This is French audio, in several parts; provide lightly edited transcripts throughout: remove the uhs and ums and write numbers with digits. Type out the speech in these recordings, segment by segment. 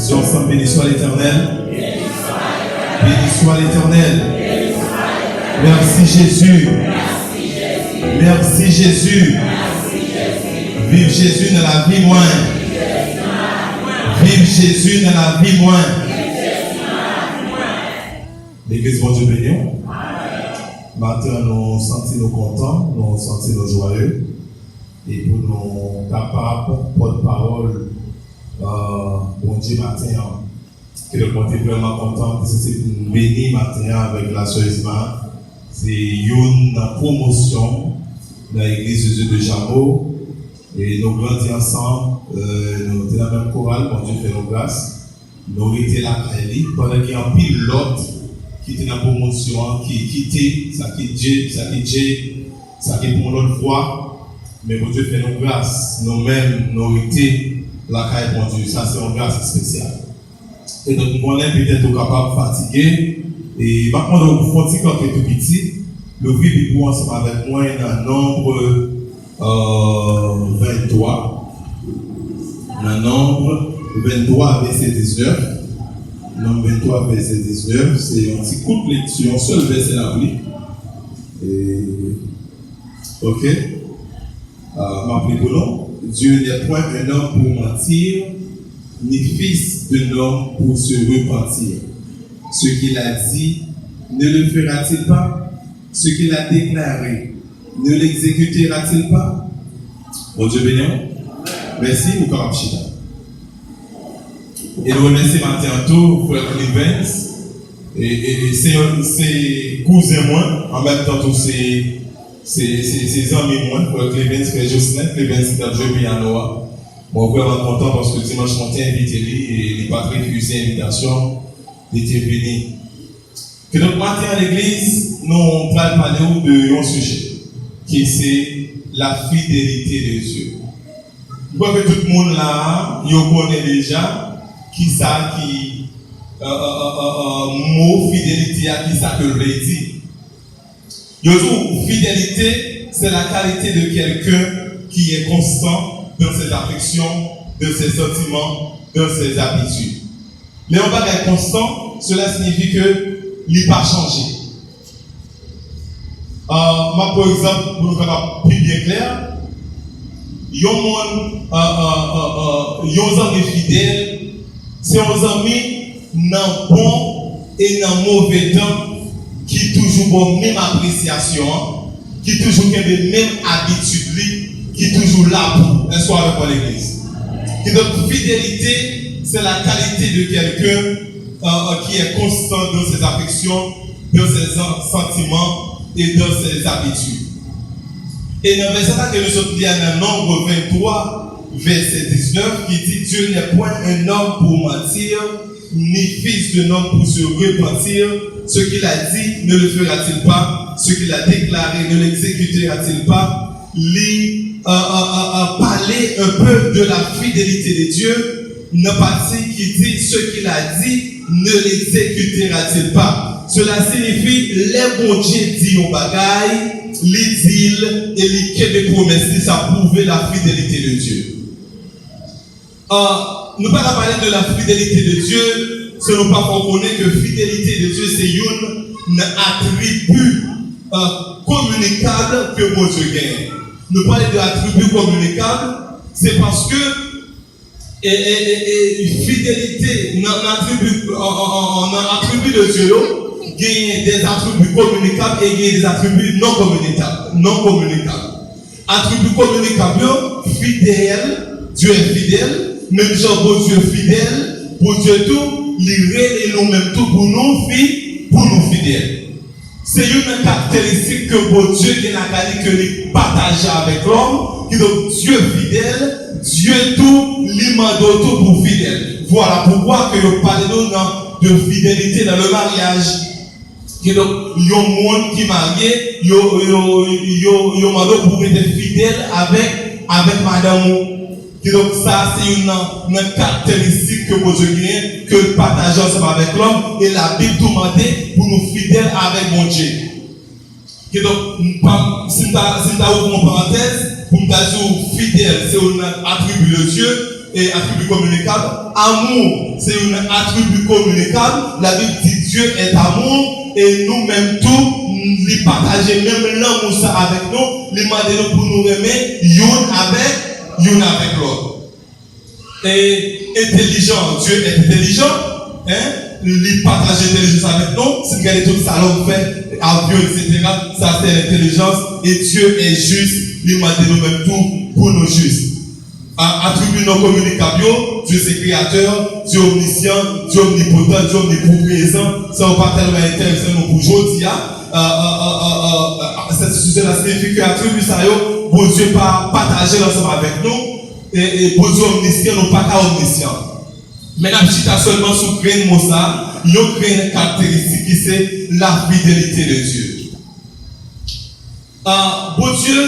Si ensemble, béni soit l'Éternel. Béni soit l'Éternel. Merci Jésus. Merci Jésus. Vive Jésus dans la vie moins. Vive Jésus dans la vie moins. L'église va Dieu bénir. Matin, nous sentons contents, nous sentons joyeux. Et pour nous capables, porte-parole, bon Dieu matin, que le monde est vraiment content, parce que c'est une béni matin avec la soeur Isma. C'est une promotion dans l'église Jésus de Chameau. Et nous grandissons ensemble, nous sommes dans la même chorale, bon Dieu fait nos grâces. Nous étions là pendant qu'il y a un pilote qui était dans la promotion, qui quittait, ça qui pour l'autre fois. Mais bon Dieu fait nos grâces. Nous-mêmes, nous étions là quand bon Dieu. Ça, c'est une grâce spéciale. Et donc, nous sommes peut-être capables de fatiguer. Et maintenant, nous faisons quand on est tout petit. Le vivre pour ensemble avec moi dans nombre 23. Dans nombre 23, verset 19. Nombre 23, verset 19. C'est un petit coup de lecture, un seul verset là, oui. Et. Ok. M'appelez pour nous. Dieu n'est point un homme pour mentir, ni fils d'un homme pour se repentir. Ce qu'il a dit, ne le fera-t-il pas? Ce qu'il a déclaré, ne l'exécutera-t-il pas? Bon Dieu béni. Merci, vous pouvez chita. Et nous remercions matin tout pour Clévens. Et c'est cousin moi, en même temps tous ces amis moi, pour Clévens, frère Jocelyn, Clévens qui a joué piano. Bon, vraiment content parce que dimanche matin, invité lui et il n'a pas refusé l'invitation, il était venu. Que donc matin à l'église, nous allons parler de un sujet, qui c'est la fidélité de Dieu. Je crois que tout le monde là, il connaît déjà qui ça qui mot fidélité à qui ça que le dit. Je trouve fidélité, c'est la qualité de quelqu'un qui est constant dans ses affections, dans ses sentiments, dans ses habitudes. Mais on va être constant, cela signifie que il n'est pas changé. Moi, par exemple, pour nous faire plus bien clair, un ami fidèle, c'est un ami dans bon et dans mauvais temps qui toujours bon même appréciation, qui toujours les mêmes habitudes, qui toujours là pour un soir avec l'église. Et donc, fidélité, c'est la qualité de quelqu'un qui est constant dans ses affections, dans ses sentiments et dans ses habitudes. Et dans le verset que nous sommes liés dans Nombre 23, verset 19, qui dit Dieu n'est point un homme pour mentir, ni fils d'un homme pour se repentir. Ce qu'il a dit, ne le fera-t-il pas? Ce qu'il a déclaré, ne l'exécutera-t-il pas? Parler un peu de la fidélité de Dieu, ne pas dire qu'il dit ce qu'il a dit, ne l'exécutera-t-il pas? Cela signifie les bons dieux disent au bagaille, les dit et les quais de promesses, ça prouve la fidélité de Dieu. Nous ne pas parler de la fidélité de Dieu. Si nous ne pas reconnaître que la fidélité de Dieu, c'est un attribut communicable que mon Dieu gagne. Nous parlons de l'attribut communicable, c'est parce que fidélité, on a attribut de Dieu, gagne des attributs communicables et gagne des attributs non communicables. Attribut communicable, fidèle, Dieu est fidèle, même genre bon Dieu fidèle, pour Dieu tout. Et nous-mêmes tout pour nous fidèles. C'est une caractéristique que pour Dieu qui a la que nous partageons avec l'homme, qui est Dieu fidèle, Dieu tout, l'imande tout pour fidèle. Voilà pourquoi que nous parlons de fidélité dans le mariage. Il y a un monde qui est marié, il y a un monde pour être fidèle avec madame. Donc ça, c'est une caractéristique que vous avez, que nous partageons ensemble avec l'homme, et la Bible nous demande pour nous fidèles avec mon Dieu. Et donc, si nous avons une parenthèse, pour nous dire fidèle, c'est un attribut de Dieu, attribut communicable. Amour, c'est un attribut communicable. La Bible dit Dieu est amour et nous-mêmes tous, nous partageons même l'amour ça avec nous, les demander pour nous aimer, une avec l'autre. Et intelligent, Dieu est intelligent, il partage l'intelligence avec nous. Si vous regardez tout ça, l'homme fait, avion, etc., ça c'est l'intelligence. Et Dieu est juste, il m'a dit nous-mêmes tout pour nous justes. Attribut non communicable, Dieu c'est créateur, Dieu omniscient, Dieu omnipotent, Dieu omniprésent. Ça ne va pas tellement intéresser nous pour aujourd'hui. Cela signifie que l'attribut ça, bon Dieu pas partager ensemble avec nous. Et bon Dieu omniscient, non pas qu'à omniscient. Mais la petite seulement sur le mot ça, il y a une caractéristique qui c'est la fidélité de Dieu. Bon Dieu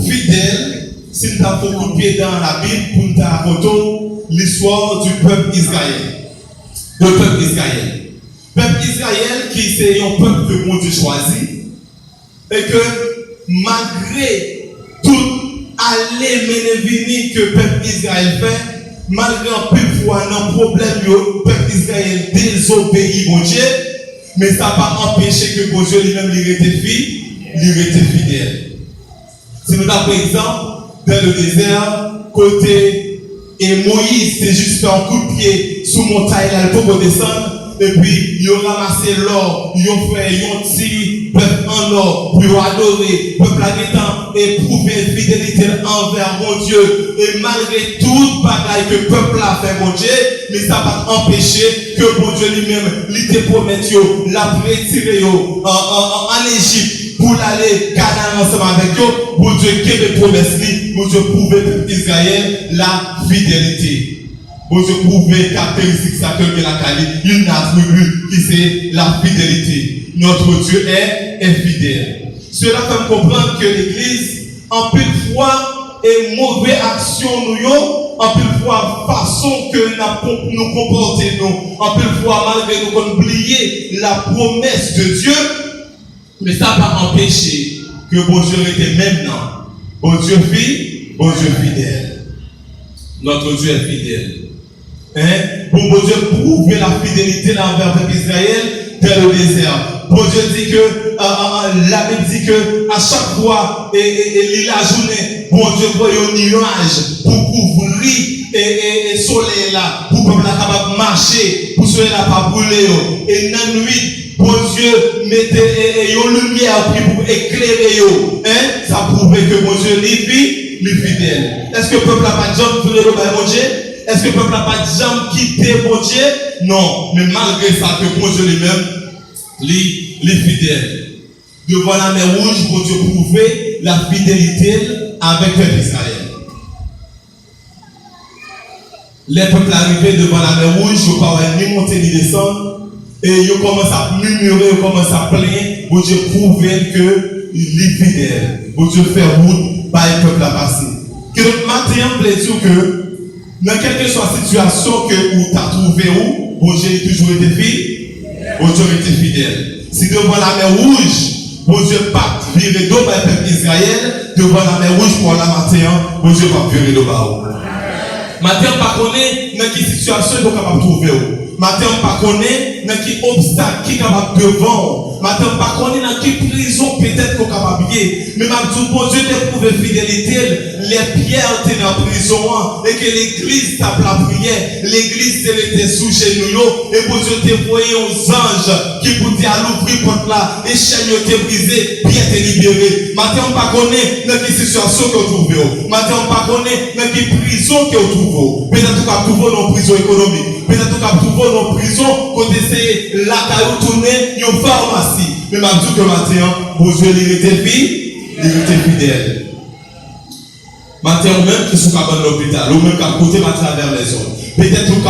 fidèle, si nous avons beaucoup de pieds dans la Bible pour nous raconter l'histoire du peuple Israël. Le peuple Israël. Le peuple Israël qui c'est un peuple que bon Dieu choisit. Et que malgré tout aller mener venir que le peuple Israël fait, malgré un peu fois un problème, le peuple Israël désobéit mon Dieu, mais ça n'a pas empêché que mon Dieu lui-même lui était fidèle. Si nous avons par exemple, dans le désert, côté et Moïse, c'est juste un coup de pied sous montagne, là, il faut descendre. Et puis, ils ont ramassé l'or, ils ont fait, ils ont tiré peuple en or, pour adorer, peuple à éprouver fidélité envers mon Dieu. Et malgré toute bagaille que le peuple a fait, mon Dieu, mais ça n'a pas empêché que mon Dieu lui-même, il te promet, l'a retiré en Égypte pour aller Canaan ensemble avec eux. Mon Dieu, qui me promet, mon Dieu prouver pour Israël la fidélité. Bon Dieu prouver caractéristique ça que la qualité, une attribut qui c'est la fidélité. Notre Dieu est fidèle. Cela fait comprendre que l'Église, en plus de fois, est mauvaise action nous, en plus de fois, façon que nous comportons, en plus de fois, malgré nous qu'on oublié la promesse de Dieu, mais ça va empêcher que bon Dieu était maintenant. Bon Dieu fidèle. Notre Dieu est fidèle. Pour bon Dieu prouver la fidélité envers le peuple Israël dans le désert. Bon Dieu dit que la Bible dit que à chaque fois et la journée, bon Dieu voit un nuage pour couvrir et soleil là, pour que le peuple capable marcher, pour que le soleil là pas brûler. Et dans la nuit, bon Dieu mettait une lumière pour éclairer. Ça prouve que bon Dieu est fidèle. Est-ce que le peuple n'a pas de jambe pour le bon Dieu? Est-ce que le peuple n'a pas de jambe quitté mon Dieu? Non, mais malgré ça, que mon Dieu lui-même, les fidèles. Devant la mer rouge, mon Dieu prouvait la fidélité avec le peuple d'Israël. Les peuples arrivaient devant la mer rouge, ils ne pouvaient ni monter ni descendre, et ils commencent à murmurer, ils commencent à plaindre. Mon Dieu prouvait que les fidèles, mon Dieu fait route par le peuple à passer. Que notre matin, on peut dire que dans quelle que soit la situation que tu as trouvé où, bon Dieu a toujours été fidèle. Bon Dieu a été fidèle. Si devant la mer rouge, bon Dieu pas virer d'eau par le peuple d'Israël, devant la mer rouge pour la matin, bon Dieu va virer d'eau par où. Matin, on ne connaît pas dans quelle situation on est capable de trouver où. Matin, on ne connaît pas dans quel obstacle qui est capable devant. Matin, on ne connaît pas dans quelle prison peut-être qu'on est capable de gagner. Mais maintenant, bon Dieu t'a prouvé fidélité, les pierres étaient dans la prison et que l'église tape la prière. L'église était sous chez nous et bon Dieu t'a envoyé aux anges qui pour dire à l'ouvrir porte là et chaîne était brisée, pierre était libérée. Maintenant, on ne connaît pas dans quelle situation qu'on trouve. Maintenant, on ne connaît pas dans quelle prison qu'on trouve. Peut-être qu'on trouve dans une prison économique. Peut-être qu'on trouve dans une prison qu'on essaie la caillou tourner une pharmacie. Mais je dis que maintenant, bon Dieu, il était fidèle. Maintenant, même qui sont capables de l'hôpital, ou même qui à côté à travers les zones. Peut-être qu'on est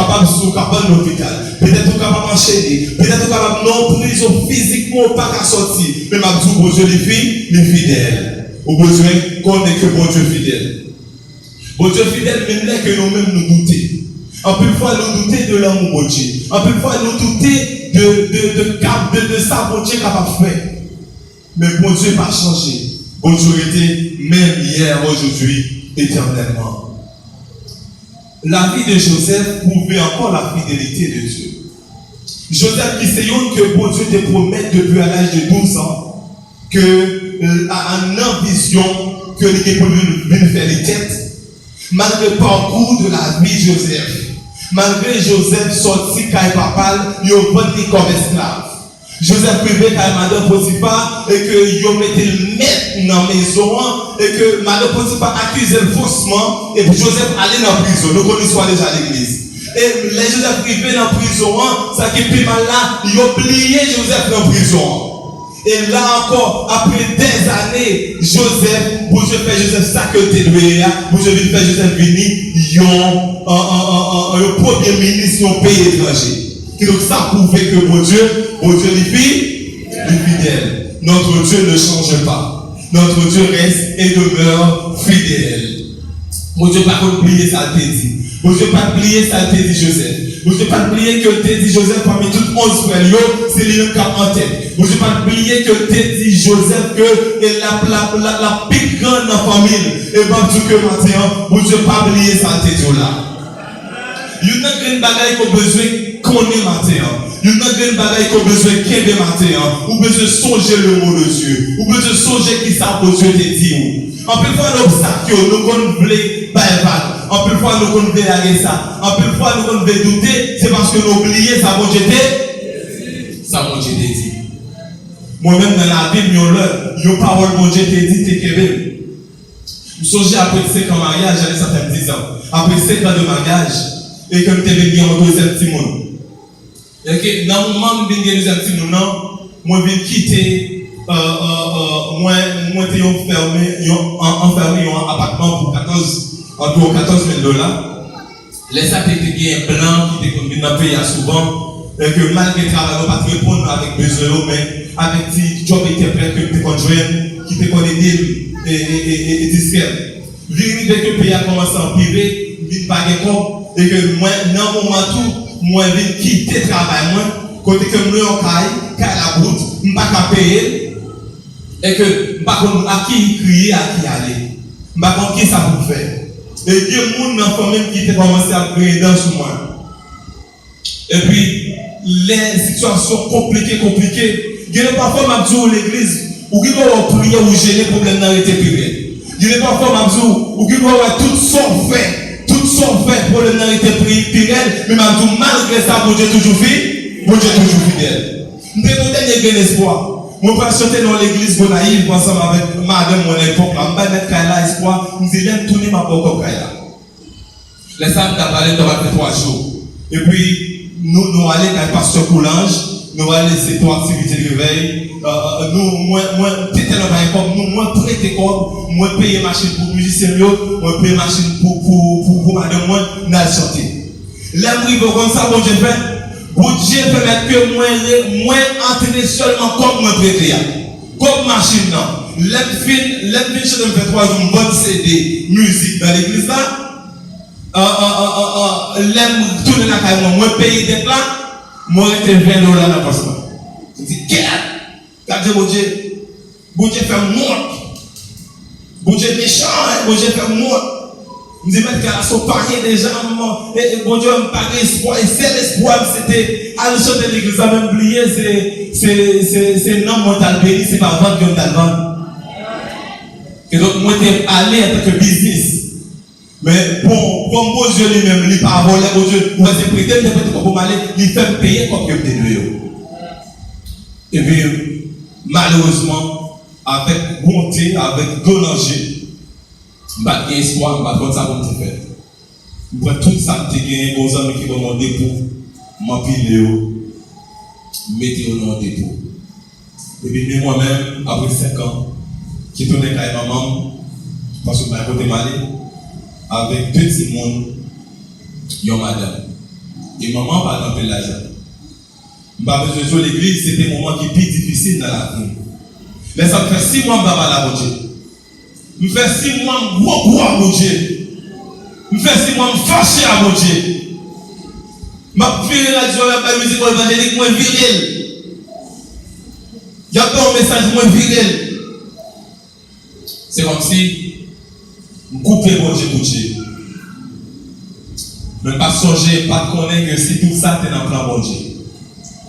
capable de l'hôpital. Peut-être qu'on est capable d'enchaîner. Peut-être qu'on est capable de prison physiquement, pas qu'à sortir. Mais je dis que bon Dieu, il est fidèle. Au besoin qu'on est que bon Dieu fidèle. Bon Dieu fidèle, même que nous-mêmes nous doutons. En plus fois nous douter de l'amour de Dieu. En plus fois nous douter de ça bon Dieu capable de faire. Mais bon Dieu n'a pas changé. Bon Dieu était même hier, aujourd'hui, éternellement. la vie de Joseph prouvait encore la fidélité de Dieu. Joseph qui sait que bon Dieu te promet depuis à l'âge de 12 ans que en vision que il peut venir faire les têtes. Malgré le parcours de la vie de Joseph, malgré Joseph sorti quand papa, il a vendu comme esclave. Joseph privé quand madame Potiphar et que il mettait le maître dans la maison et que madame Potiphar accusait faussement et Joseph allait dans la prison. Nous connaissons déjà à l'église. Et les Joseph privé dans la prison, ça qui est plus mal là, il a oublié Joseph dans la prison. Et là encore, après des années, Joseph, pour je faire Joseph ça que tu dois, pour je faire Joseph venir, un premier ministre d'un pays étranger. Donc ça prouve que mon Dieu est fidèle. Notre Dieu ne change pas. Notre Dieu reste et demeure fidèle. Mon Dieu pas oublier ça te dit. Mon Dieu pas oublier ça te dit Joseph. Mon Dieu pas oublier que te dit Joseph parmi toutes 11 frères, c'est lui-même qui a en tête. Mon Dieu pas oublier que te dit Joseph que la plus grande dans la famille. Et pas tout que maintenant, mon Dieu pas oublier ça te dit là. Il y a une bagaille qu'on a besoin qu'on est matin. Il y a une bagaille qu'on a besoin qu'on est matin. Ou besoin songer le mot de Dieu. Ou besoin songer qui ça pour Dieu te dit. En plus fois l'obstacle, nous voulons pas évaluer. En plus fois nous voulons arrêter ça. En plus fois nous voulons douter, c'est parce que nous oublions ça bon Dieu te. Ça bon Dieu te dit. Moi-même dans la Bible, il y a une parole bon Dieu te dit, t'es Kevin. Je songeais après 5 ans de mariage, j'avais ça fait 10 ans. Après 5 ans de mariage, et comme tu es venu en deuxième petit monde. Et que dans le moment où je suis deuxième petit monde, moi je vais quitter, moi je suis enfermé dans un appartement pour environ $14,000. Les sacs étaient bien blancs, qui étaient comme dans le pays souvent, et que malgré le travail, on ne peut pas répondre avec besoin, mais avec des jobs qui étaient prêts, que tu conjoint, qui te connais et discret. Dès que le pays a commencé à empirer, il n'y a pas de compte. Et que moi, dans le moment où moi, je vais quitter le travail, côté que je suis en caille, la route, je ne vais pas payer. Et que je ne sais pas à qui crier, à qui aller. Je ne sais pas qui ça pour faire. Et il y a des gens dans la famille qui ont commencé à crier dans ce moi. Et puis, les situations compliquées. Il y a parfois, ma à l'église, où il doit prier ou gérer le problème dans l'été privé. Il y a parfois, ma où il doit avoir tout son fait. Tout son fait pour le narité fidèle, mais malgré ça, mon Dieu est toujours fidèle. Nous devons donner un espoir. Moi, je vais chanter dans l'église pour naïve, ensemble avec madame, mon époque, je vais mettre là espoir, nous allons tourner ma porte au Kaya. Les femmes ont parlé de 3 jours. Et puis, nous allons avec le pasteur Coulange, nous allons laisser 3 activités de réveil. Moi, prêter corps, moi, payer machine pour musicien, moi, payer machine pour madame, moi, n'a chanter. L'amour comme ça, bon Dieu fait, bon Dieu permet que moi, entrer seulement comme moi prêter, comme machine, non. L'aime je me fais 3 jours, une bonne CD, musique dans l'église là. L'aime tourner la caille, moi, payer des plats, moi, j'étais $20 dans le passeport. Je dis, qu'est-ce? Quand bon Dieu fait mort. Bon Dieu méchant, bon Dieu fait mort. Je dis, mais qu'elle a son panier déjà, et bon Dieu me parle d'espoir, et c'est l'espoir, c'était, à l'échelle de l'église, à même oublier, c'est non, moi, t'as le béni, c'est pas vendre comme t'as le vendre. Et donc, moi, t'es allé en tant que business. Mais bon, comme bon Dieu lui-même, il n'est pas volé, bon Dieu, moi, c'est prêté, il fait comme aller, il fait payer comme que t'es deux. Et puis, malheureusement, avec bonté, avec danger, je n'ai pas espoir, je ne vais pas prendre ça comme tu fais. Je prends tout ça que tu as gagné, vos amis qui vont mon dépôt, m'empiler, mettez au nom dépôt. Et puis, moi-même, après 5 ans, qui tourne avec ma maman, parce que je suis côté malade, avec 2 petits monde, il y a madame. Et maman, par exemple, l'argent. Je n'ai pas besoin de l'église, c'était un moment qui est plus difficile dans la vie. Mais ça me fait 6 mois que je vais à mon Dieu. Je me fais 6 mois gros à mon Dieu. Je me fais 6 mois fâché à mon Dieu. Je me fais la musique évangélique moins viril. Il y a pas un message moins viril. C'est comme si je coupais mon Dieu pour Dieu. Même pas songer, pas connaître que si tout ça était dans le plan bon Dieu.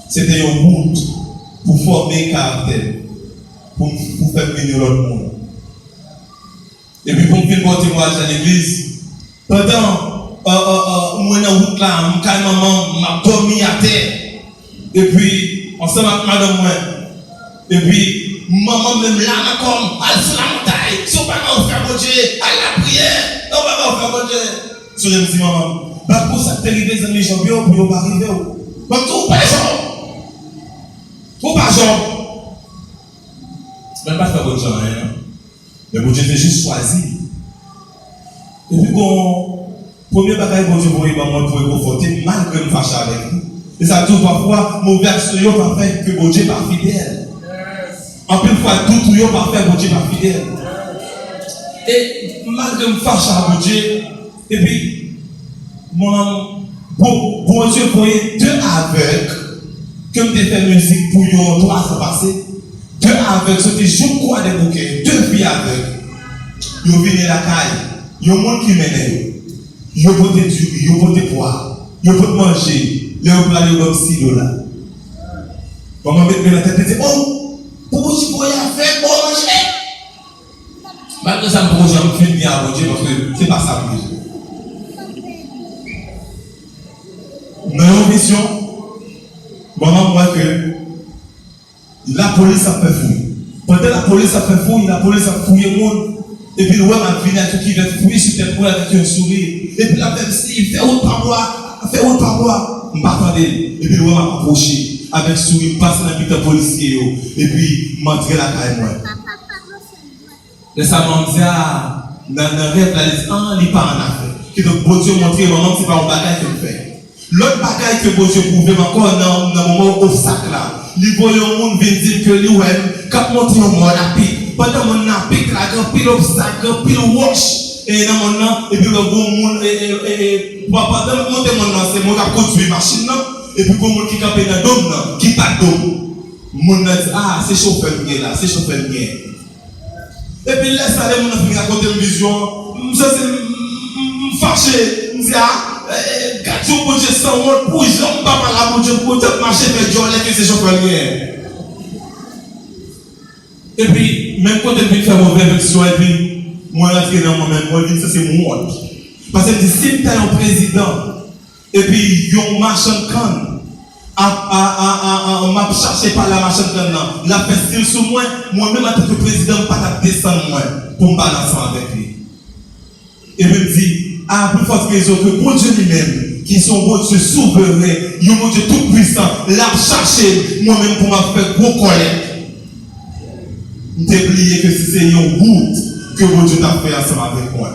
C'était une route pour former un caractère, pour faire venir l'autre monde. Et puis pour me faire mon témoignage à l'église, pendant moi dans la route là, maman m'a dormi à terre. Et puis, ensemble avec madame moi. Et puis, maman même là, comme, elle sur la montagne, si on va pas faire mon Dieu, à la prière, on va pas faire mon Dieu. Je me dis, maman, bah pour ça, t'es arrivé les amis champions, pour ne pas arriver. Donc, tout pas genre. Tout pas genre. Même pas faire mon Dieu, hein. Mais mon Dieu, c'est juste choisi. Et puis, quand, premier bagage, mon Dieu, pour y conforter, malgré me fâcher avec lui. Et ça tout parfois, mauvais action, il pas fait que mon Dieu pas fidèle. En plus, fois, tout il pas fait que mon Dieu pas fidèle. Et malgré me fâcher à mon Dieu, et puis, bon Dieu voyait deux aveugles, comme des fait musique pour eux, 3 ans passés. 2 aveugles, c'était je crois des bouquets, 2 filles aveugles. Ils venaient la caille, il y a un monde qui menait, ils ont voté du, ils ont voté poids, ils ont voté manger. Les gens qui ont $6. Maman met la tête et dit, oh, pourquoi tu pourrais faire pour manger? Malgré ça, je me fais bien à manger parce que ce n'est pas ça pour Dieu. Dans une vision, maman voit que la police a fait fouille. Pendant la police a fait fouille, la police a fouillé le monde. Et puis le roi m'a fini à tout qui va fouiller sur tes poils avec un sourire. Et puis la femme dit, fais autre par moi, fais autre par moi. Je m'attendais. Et puis le roi m'a approché avec sourire, passé dans le putain policier. Et puis m'entrer la caille moi. Et ça m'a dit, dans le rêve, là, il n'est pas en affaire. Que donc bon Dieu montrer maman, ce n'est pas un bagage qu'il fait. L'autre bagage que bon Dieu pouvait encore dans le moment obstacle là. Il voyait le monde venir dire que lui, quand monter au monde à pique. Pendant mon a pique là, quand pile obstacle, pile wash. Et dans mon nom, et puis le bon monde, pendant monter mon nom, c'est moi qui conduit machine là. Et puis le monde qui campait dans le dôme là, qui pas de dôme. Mon a dit, ah, c'est chauffeur bien là, c'est chauffeur bien. Et puis laisse aller mon enfant raconter une vision. Je suis fâché. Je dis, ah, quand tu peux dire ça, on pour je pas la mon Dieu pour te marcher avec Dieu, que c'est chauffeur bien. Et puis, même quand tu fais mauvais avec soi, et puis, moi, je suis dans moi-même, moi, je dis, ça c'est mon honte. Parce que si tu es un président, et puis, il y a un marchand de canne, m'a cherché par la marchand de canne, la fait sur moi, moi-même, en tant que président, je ne peux pas descendre moi, pour me balancer avec lui. Et je me dis, à plus forte raison que bon Dieu lui-même, qui sont bon Dieu souverain, il y a bon Dieu tout puissant, l'a cherché moi-même pour m'a faire gros collecte. N'oubliez que si c'est une route que bon Dieu t'a fait ensemble avec moi.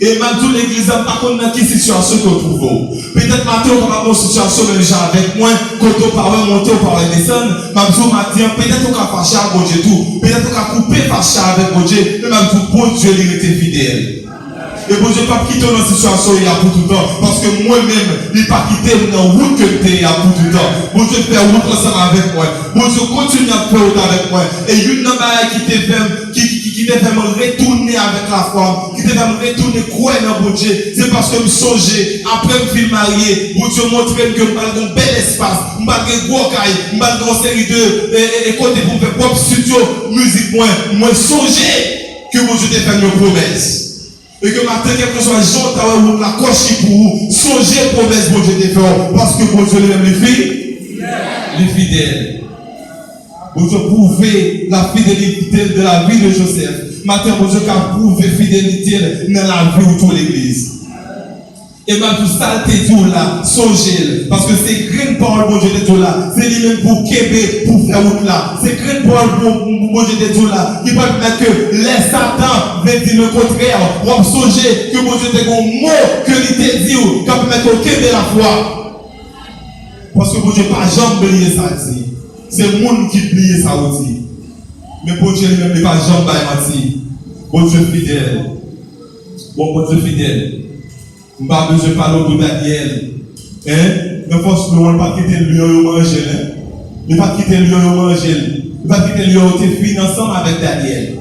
Et même toute l'église n'a pas connu dans quelle situation que vous trouvez. Peut-être matin, on va avoir une situation même genre avec moi, quand on parle monter, on parle descendre, même jour matin, peut-être on va fâcher à bon Dieu tout, peut-être on va couper fâcher avec bon Dieu, mais même tout bon Dieu, il était fidèle. Et bon Dieu pas quitter dans cette situation il y a pour tout le temps. Parce que moi-même, il pas quitté dans la route que tu es pour tout le temps. Bon Dieu fait route ensemble avec moi. Bon Dieu continue à faire route avec moi. Et une nana qui te fait me retourner avec la foi, qui te fait me retourner croire dans bon Dieu. C'est parce que je songeais, après me film marié, bon Dieu montre que je parle d'un bel espace, je parle d'un gros caille, je parle d'une série de côtés pour faire propre studio, musique, moi songer que bon Dieu te fait une promesse. Et que matin, quelque chose soit Jean, la coche pour vous, songez promesse, bon Dieu, parce que bon Dieu, les fidèles. Bon Dieu, prouvez la fidélité de la vie de Joseph. Matin, bon Dieu, qu'a prouvé fidélité dans la vie de toute l'église. Et même tout ça, t'es tout là, songez, parce que c'est grande parole, bon Dieu, t'es tout là. C'est lui-même pour Québec, pour faire route là. C'est grande parole, bon Dieu, t'es tout là. Qui va permettre que les Satan viennent dire le contraire. On va songer que bon Dieu, t'es un mot que il t'a dit, qui va permettre au Québec la foi. Parce que bon Dieu, pas jamais oublier ça dit. C'est le monde qui oublie ça aussi. Mais bon Dieu, lui-même, n'est pas jamais oublier. Bon Dieu fidèle. Bon Dieu fidèle. Je ne parle pas de Daniel. Ne force le monde pas quitter le lieu où manger. Ne pas quitter le lieu où manger. Ne pas quitter le lieu où tu es fini ensemble avec Daniel.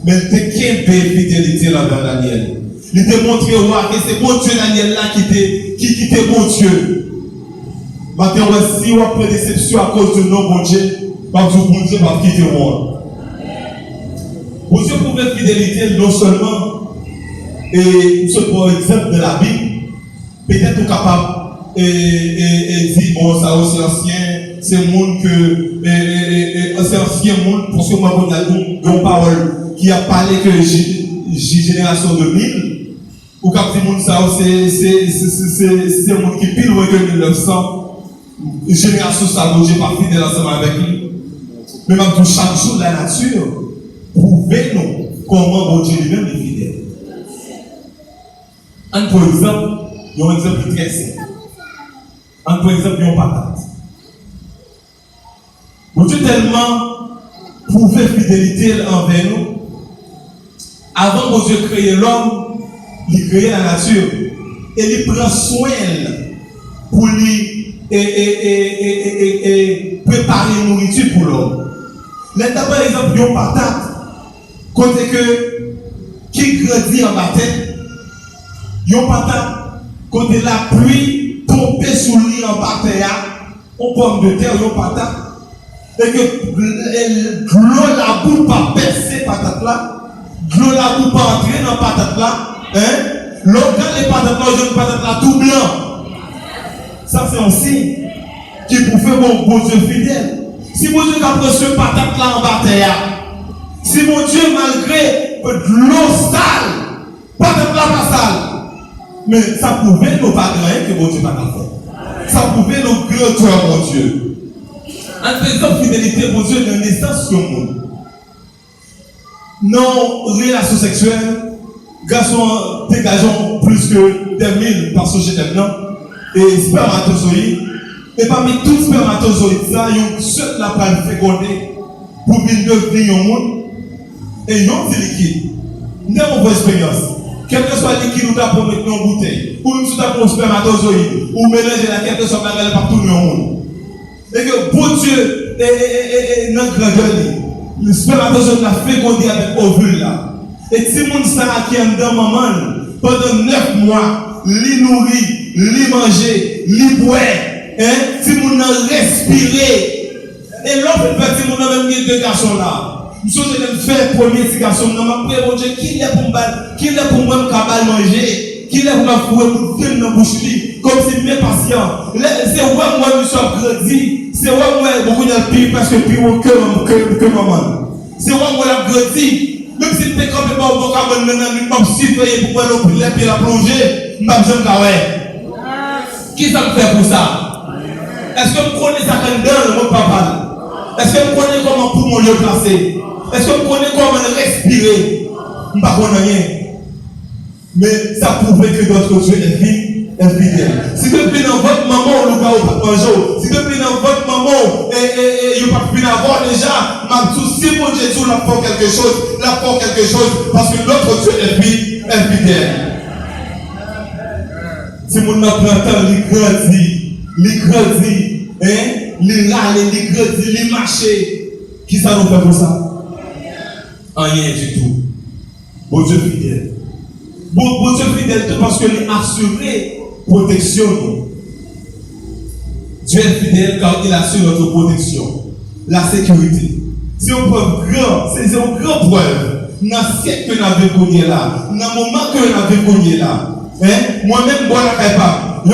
Mais il était qu'un fidélité envers Daniel. Il te montré que c'est bon Dieu Daniel là qui était bon Dieu. Maintenant, si on a pris déception à cause de nos bon Dieu, bon Dieu va quitter le monde. Bon Dieu pouvait fidélité non seulement, et ce pour exemple de la Bible, peut-être nous capable et dire bon ça c'est ancien, c'est monde que c'est ancien monde parce que moi on a une parole qui a parlé que génération 2000. Ou quand c'est monde ça c'est monde qui pile loin que 1900 génération ça bon Dieu pas fidèle ensemble avec lui. Mais même pour chaque jour la nature prouvez-nous comment bon Dieu lui-même est fidèle. Un pour exemple, il y a un exemple très simple. Un pour exemple, il y a une patate. Bon Dieu tellement prouvé fidélité envers nous. Avant que Dieu crée l'homme, il crée la nature et il prend soin pour lui préparer une nourriture pour l'homme. Là, par exemple, il y a une patate, côté que qui grandit en bataille, il y a une patate, côté la pluie tombe sur lui en bataille, on pomme de terre, il y a une patate, et que l'eau la boue pas percer patate là. L'eau la boue pas entrer dans la patate là. L'eau quand les patates là, une patate là tout blanc. Ça c'est un signe qui pour faire bon Dieu fidèle. Si mon Dieu a pris ce patate là en bataille, si mon Dieu malgré l'eau sale, patate là pas sale, mais ça pouvait nous pas grand que mon Dieu pas fait. Ça pouvait nous grandeur mon Dieu. En faisant fidélité mon Dieu dans naissance sur le monde. Non, relation sexuelle, garçons dégageons plus que des 1000 par sujet maintenant, et spermatozoïdes, et parmi tous les spermatozoïdes, ça, il y a un seul la pas fécondé pour venir devenir un monde, et il y a un liquide. Nous avons une expérience. Quel que soit le liquide, nous avons mettre dans une bouteille, ou même si nous avons un spermatozoïde, ou mélanger la quelque soit la partout dans le monde. Et que bon Dieu est dans le grandeur. Le spermatozoïde l'a fécondé avec ovule là. Et si mon ça qui est dans maman, pendant 9 mois, li nourrit, li manger, li boire, si mon a respiré. Et l'autre petit mon a même deux garçons là. Je vais faire le premier petit garçon, je vais mon Dieu, qui est pour moi manger, qui est pour moi pour faire dans la bouche, comme si mes patients. C'est moi, je suis grandi. C'est moi, beaucoup de pire parce que plus haut que maman. C'est moi, je grandi. Même si tu es complètement au vocable, je suis sifflé pour moi, les pieds la plonger, je ne sais pas. Qui ça me fait pour ça? Est-ce que vous connaissez ça dans le mot papa? Est-ce que vous connaissez comment pour mon lieu placer? Est-ce que vous connaissez comment respirer? Je ne sais pas rien. Mais ça prouve que notre Dieu est fidèle. Si depuis dans votre maman, le gars au bonjour, si depuis dans votre maman, et vous pas pu avoir déjà, si mon Dieu l'a fait quelque chose, parce que notre Dieu est fidèle. Si mon apprenti, il grandit, il râle, il grandit, il marche, qui ça nous fait pour ça? Rien du tout. Bon Dieu fidèle. Bon Dieu fidèle parce qu'il est assuré protection. Dieu est fidèle car il assure notre protection, la sécurité. C'est une preuve grande, c'est une grande preuve. Dans le siècle que nous avons connu là, dans le moment que nous avons connu là, moi-même, moi, je ne sais pas. Yo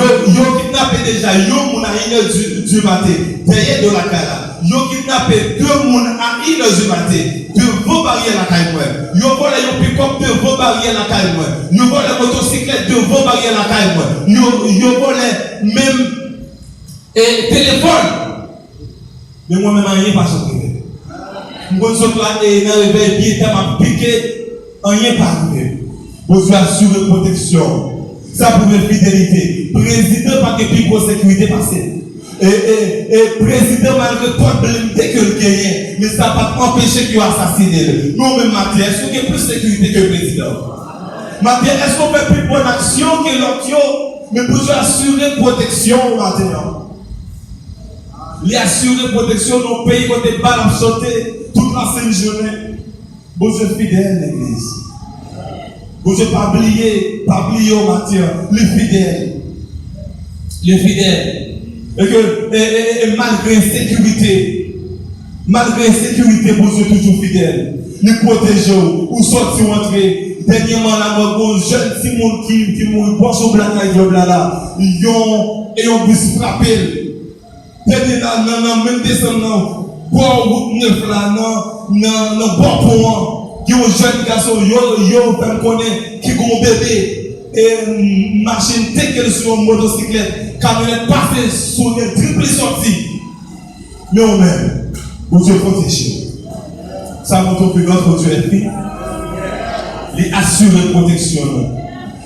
kidnappé déjà, yo moun à 1h du matin, derrière de la cara. Yo kidnappé 2 moun à 1h du matin, devant barrière la caille. Yo volé yo pick-up devant barrière la caille. Yo volé motocyclette devant barrière la caille. Yo volé même téléphone. Mais moi-même, rien pas sorti. Moi, je suis là et dans le réveil, il m'a piqué, rien pas arrivé. Vous assurez protection. Ça pour une fidélité. Président pas que plus grosse sécurité passée. Et président malgré toi blindé que le gagne, mais ça va pas empêcher qu'il assassine. Nous-mêmes, Mathieu, est-ce qu'on a plus de sécurité que le président? Mathieu, est-ce qu'on fait plus bonne action que l'autre? Mais pour assurer protection maintenant. Les assurer protection dans le pays côté balle à sauter toute la sainte journée. Bon Dieu fidèle, l'église. Bon Dieu, pas oublier au matin, les fidèles. Les fidèles. Et malgré l'insécurité, bon Dieu toujours fidèle. Nous protégeons, ou sortir, ou entrer. Dernièrement, là, bon jeune Simon qui mourit, bon, sur blanc, là, ils ont bus frappé. Dernièrement, même décembre, bon, route 9 là, non, bon point, qui ont jeune garçon, yo, fait me connaître, qui ont un bébé, et machine, telle qu'elle sur une motocyclette, camionnette passée sur une triple sortie. Mais on même, vous Dieu protégez. Ça montre que notre Dieu est fait. Les assurer protection.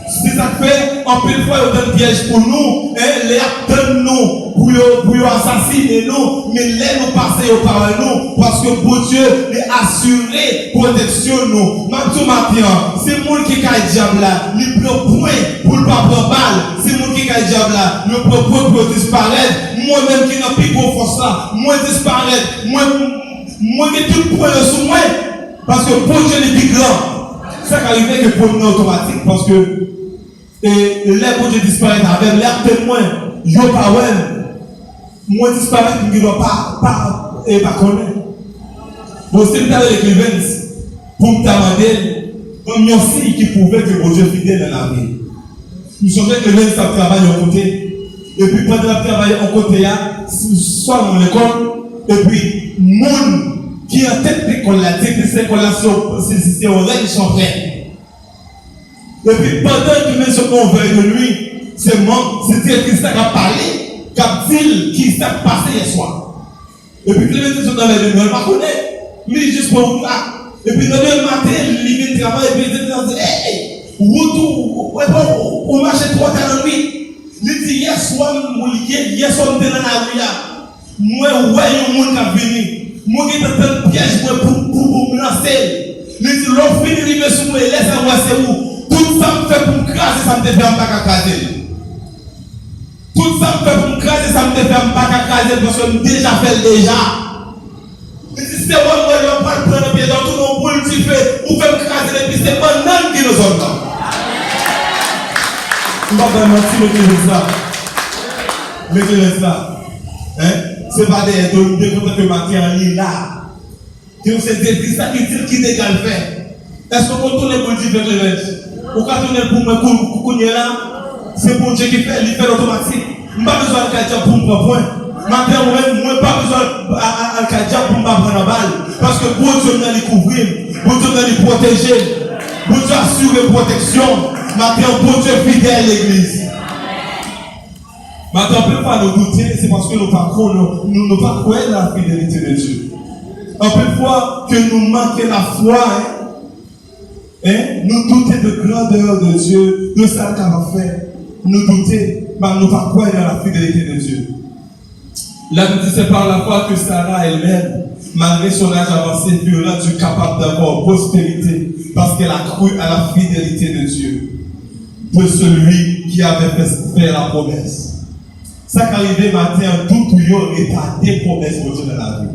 C'est ça que fait, en plus de fois, il y a des pièges pour nous, les attendent nous, pour assassiner nous, mais les nous passer par nous, parce que pour Dieu, les assurer protection nous. Même tout matin, c'est moi qui a diable là, il prend point pour ne pas prendre balle, c'est moi qui a diable là, il prend point pour disparaître, moi-même qui n'ai plus de force là, moi disparaître, moi qui tout point sur moi, parce que pour Dieu, il est plus grand. Ça qui arrive que pour nous automatique, parce que l'air pour Dieu disparaître avec l'air témoin, yo pas ouais, moi disparaître, je ne dois pas connaître. Bon, c'est le temps de l'écrivain, pour me demander, comme aussi qui prouvait que mon Dieu est fidèle dans la vie. Nous sommes que l'écrivain, ça travaille en côté, et puis pendant le travail en côté, soit dans l'école, et puis, monde qui est en tête de l'école, la technicien de l'école, c'est au règne sont prêts. Et puis pendant que nous sommes convaincus de lui, c'est directrice qui a parlé, qui a dit qui s'est passé hier soir. Et puis les gens sont dans les demeures, pas connaître, mais juste pour vous là. Et puis dans le matin, il vient de travailler, et puis il dit, hey, on marche 3 temps dans la nuit. Il dit, hier soir, on était dans la rue là. Moi, ouais, il y a un monde qui a venu. Moi, qui est un piège pour me lancer. Il dit, l'on finit de arriver sur moi, laisse-moi, c'est où. Tout ça me fait pour me craser, ça me fait un bac à craser. Tout ça me fait pour me craser, ça me fait un bac à craser parce que je déjà fait déjà. Il dit, c'est moi, je ne vais pas prendre le pied dans tout mon boule, tu fais, ou fait me craser, et puis c'est pas non qui nous entend. Je ne vais pas mentir, mettez-le ça. Ce n'est pas des contenus que matériel là. C'est des ça qui dégage faire. Est-ce qu'on peut tourner pour le dire le reste? Ou quand on est pour me là, c'est pour Dieu qui fait, il fait automatique. Je n'ai pas besoin de quelqu'un pour me prendre point. Maintenant, moi, pas besoin de quelqu'un pour me prendre la balle. Parce que pour Dieu, nous les couvrir, pour Dieu, nous les protéger, pour Dieu assurer protection. Maintenant, pour Dieu fidèle à l'église. Maintenant, on ne peut pas nous douter, c'est parce que nous ne pas croire dans la fidélité de Dieu. On peut voir que nous manquons la foi, nous douter de grandeur de Dieu, de ça qu'il va faire. Nous douter, mais nous ne pas croire dans la fidélité de Dieu. Là, nous disons c'est par la foi que Sarah elle-même, malgré son âge avancé, fut rendue capable d'avoir prospérité, parce qu'elle a cru à la fidélité de Dieu, de celui qui avait fait la promesse. Ça qui arrivait matin, tout y a des promesses pour Dieu dans la vie.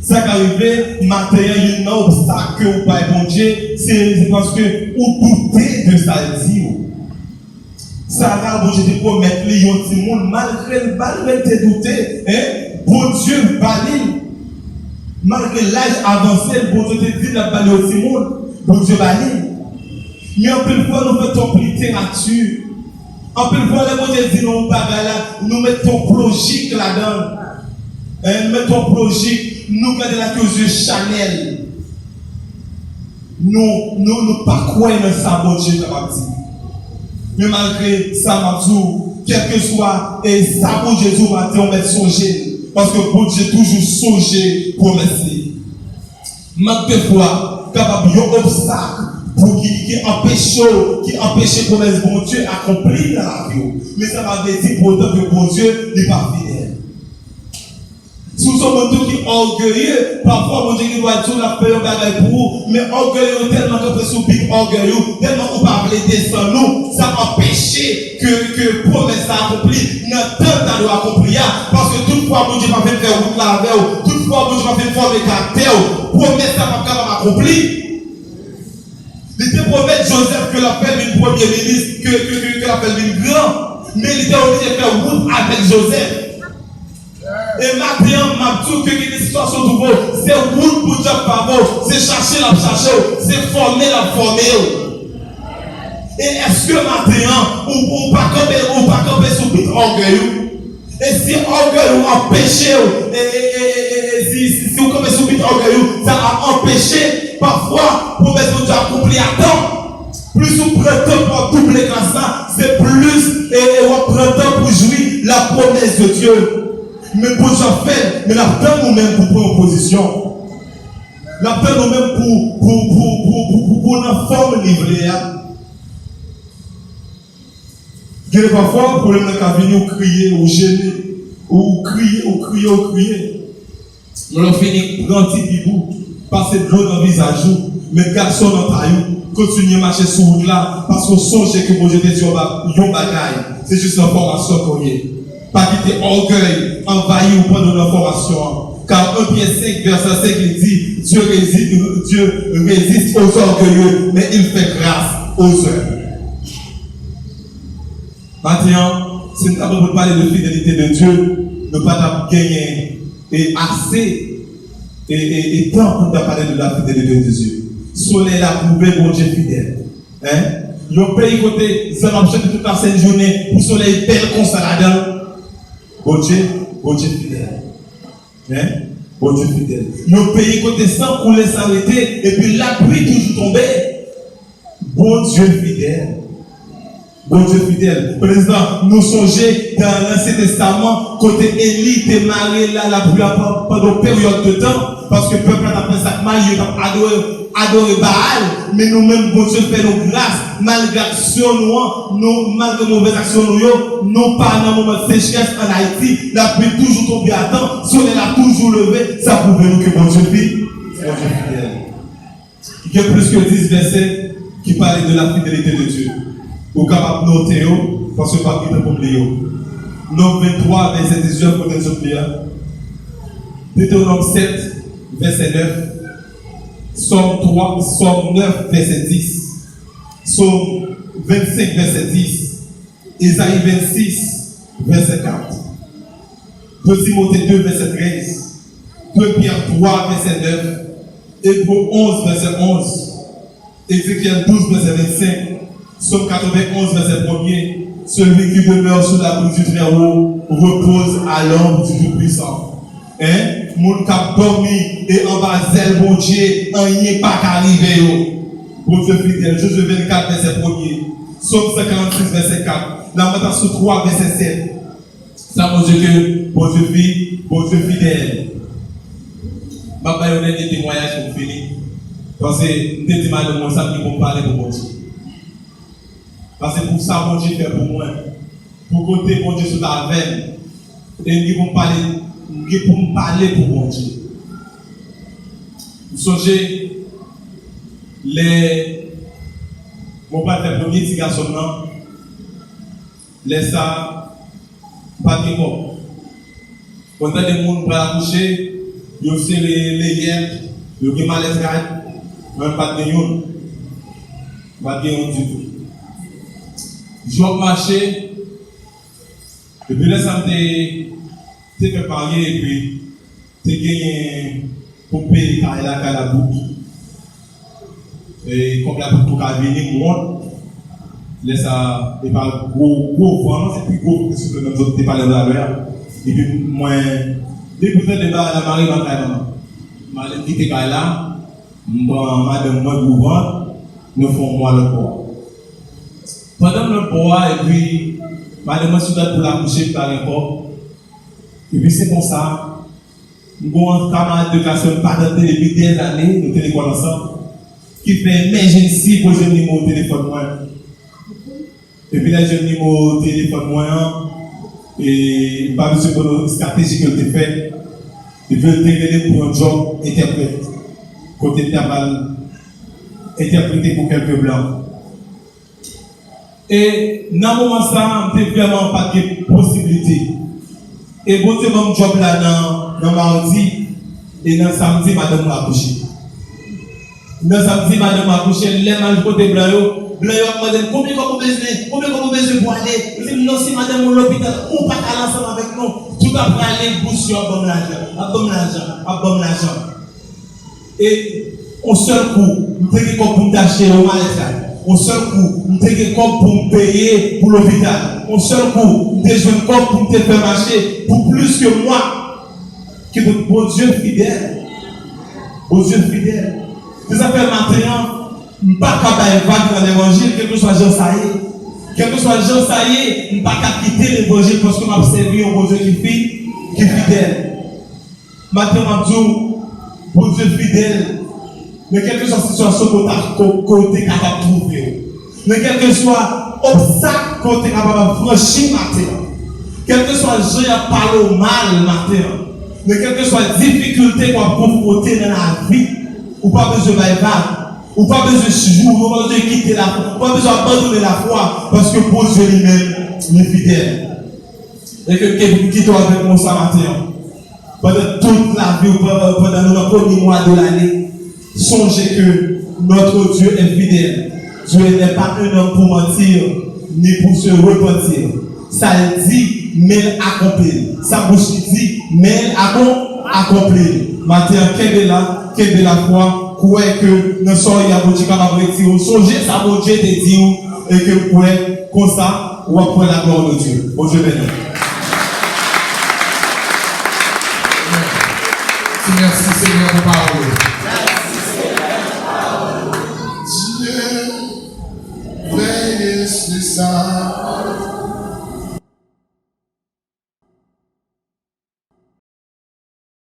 Ça qui arrivait matin, il y a un obstacle que vous pas bon Dieu, c'est parce que vous doutez de ça dit. Sarah, bon Dieu, te promet, il y a un petit monde, malgré tes doutés, bon Dieu, balil. Malgré l'âge avancé, bon Dieu te dit de balil au petit monde, bon Dieu, balil. Mais on peut le voir, nous faisons plus littérature. On peut le voir, les gens disent, nous mettons logique là-dedans. Nous mettons logique, nous mettons la cause Chanel. Nous pas croire dans ça, bon Dieu, comme dit. Mais malgré ça, Mabzou, quel que soit, et ça, bon Dieu, on met songer. Parce que bon Dieu, toujours songer pour laisser. Manque de fois, capable d'un obstacle. Pour qui empêche promesse bon Dieu accomplir dans la vie. Mais ça va dire pour autant que bon Dieu n'est pas fidèle. Si vous êtes un qui est orgueilleux, parfois, mon Dieu, il doit dire la paix, bagaille pour vous, mais orgueilleux, tellement que vous êtes orgueilleux, tellement que vous parlez descendre nous, ça empêche que promesse accomplie, notre temps doit accomplir, parce que toutefois, mon Dieu, va faire route la veille, toutefois, mon Dieu, va faire former caractère, promesse ça va pas accomplir. Il était promet Joseph que l'appelle une premier ministre, que l'appelle une grand, mais il était obligé de faire route avec Joseph. Et maintenant, ma tout que des situations de vous, c'est route pour Dieu par vous, c'est chercher la chercher, c'est former la former. Et est-ce que maintenant, ou pas camper sur tout orgueil? Et si orgueil ou empêché, si vous campez sur tout orgueil, ça a empêché parfois pour mettre Dieu accompli à temps. Plus vous prenez pour doubler comme ça, c'est plus et vous prenez pour jouir la promesse de Dieu. Mais pour ça faire, mais la peine nous-mêmes pour prendre position. La peine nous-mêmes pour une forme livrée. Il y a parfois un problème de venir ou crier, ou gêner, ou crier. Nous avons fini prendre un petit bibou, passer de l'eau dans le visage, mettre garçon dans ta taille, continuer à marcher sur route là, parce qu'on songe que mon Dieu te dit, yon bagaille. C'est juste l'information qu'on y est. Pas quitter orgueil, envahir ou prendre l'information. Car 1 Pierre 5, verset 5, il dit, Dieu résiste aux orgueilleux, mais il fait grâce aux humbles. Maintenant, si nous avons parlé de fidélité de Dieu, nous ne pouvons pas gagner assez et temps pour parler de la fidélité de Dieu. Soleil a prouvé mon Dieu fidèle. Le pays côté, ça n'a pas toute la sainte journée pour soleil belle comme ça là-dedans. Bon Dieu fidèle. Bon Dieu fidèle. Le pays côté sans couler s'arrêter et puis la pluie toujours tomber. Bon Dieu fidèle. Bon Dieu fidèle. Président, nous songeons dans l'Ancien Testament, côté Élie était marié là, la pluie pendant une période de temps, parce que le peuple a fait ça, marié, adoré Baal, mais nous-mêmes, bon Dieu fait nos grâces, malgré l'action nous, malgré mauvaise action nous pas dans un moment de sécheresse en Haïti, la pluie toujours tombée à temps, le soleil a toujours levé, ça prouve nous que bon Dieu fidèle. Il y a plus que 10 versets qui parlent de la fidélité de Dieu. Vous êtes capable de noter, parce que pas quitter pour oublier. Nombre 23, verset 19, pour les autres liens. Deutéronome 7, verset 9. Somme 9, verset 10. Somme 25, verset 10. Isaïe 26, verset 4. 2 Timothée 2, verset 13. 2 Pierre 3, verset 9. Hébreux 11, verset 11. Ézéchiel 12, verset 25. Somme 91, verset 1er. Celui qui demeure sous l'abri du Très-Haut repose à l'ombre du Tout-Puissant. Mon cap dormi et en bas zèle, bon Dieu, un n'y pas qu'arriver. Bon Dieu fidèle, Josué 24, verset 1er. Somme 56, verset 4. Lamentation 3, verset 7. Ça, mon Dieu, que bon Dieu fidèle. Je vais vous donner des témoignages pour finir. Parce que des témoignages de mon sang qui vont parler pour mon Dieu. Parce que pour ça, mon Dieu fait pour moi. Pour côté, mon Dieu, sur la veine. Et ils vont me parler pour mon Dieu. Vous songez, mon père fait premier petit garçon, laisse ça, pas de mort. Quand il y a des gens qui vont accoucher, ils ont aussi les liens, ils ont malaise, même pas de yon. Pas de yon du tout. Je vais marcher, et puis là, ça me fait parler, et puis tu gagné pour payer la boucle. Et comme la boucle a venu, moi, laisse ça, et par gros, vraiment, c'est plus gros que ce que nous avons parlé de la l'heure. Et puis, moi, depuis que je la marie, ma maman, je dit que là, madame, moi, gouverne, nous faisons moi le corps. Pendant le bois, et puis, madame, je suis là pour la coucher par le corps. Et puis, c'est comme ça. Nous avons un camarade de classe, pas depuis des années, nous téléphone ensemble, qui fait emergency pour le jeune numéro au téléphone. Et puis, le jeune numéro au téléphone, et pas besoin de stratégie que tu fais. ils veulent t'aider pour un job interprète. Côté mal interprété pour quelques blancs. Et dans ce moment ça, je n'ai vraiment pas de possibilité. Et bon Dieu, mon job là dans mardi et dans samedi, madame m'a accouché. Dans samedi, madame m'a accouché, les mal côté blanc, blanc m'a dit combien vous besoin pour aller. Je dis non, si madame à l'hôpital, on pas aller ensemble avec nous. Tout après aller bouche sur l'argent. Et au seul coup, nous avons comme pour t'acheter au mal. Au seul coup, nous avons comme pour payer pour l'hôpital. Au seul coup, nous avons comme pour te faire marcher pour plus que moi. Que notre bon Dieu fidèle. Bon Dieu fidèle. C'est ça fait maintenant, je ne suis pas capable de vague dans l'évangile, quel que soit Jean Saïe. Quel que soit Jean Saïe, je ne suis pas capable de quitter l'évangile parce que je m'ai servi un bon Dieu qui est fidèle. Maintenant, je dis, bon Dieu fidèle. Mais quelle que soit la situation que tu es capable de trouver, mais quel que soit l'obstacle que tu es capable de franchir matin, quel que soit le jeu qui parle mal matin, mais quelle que soit la difficulté qu'on a confrontée dans la vie, ou pas besoin de vague, ou pas besoin de jouer, ou pas besoin de quitter la foi, ou pas besoin d'abandonner la foi, parce que pour Dieu lui-même, il est fidèle. Et que quitte avec moi ce matin, pendant toute la vie, pendant nos premiers mois de l'année, songez que notre Dieu est fidèle. Dieu n'est pas un homme pour mentir, ni pour se repentir. Ça dit, mais il accomplit. Sa bouche dit, mais il accomplit. Maintenant, quelle est la foi, quoi que nous sommes à Dieu capable de dire, songez ça, mon Dieu te dit, et que quoi, comme ça, on va prendre la gloire de Dieu. Bon Dieu béni. Merci Seigneur pour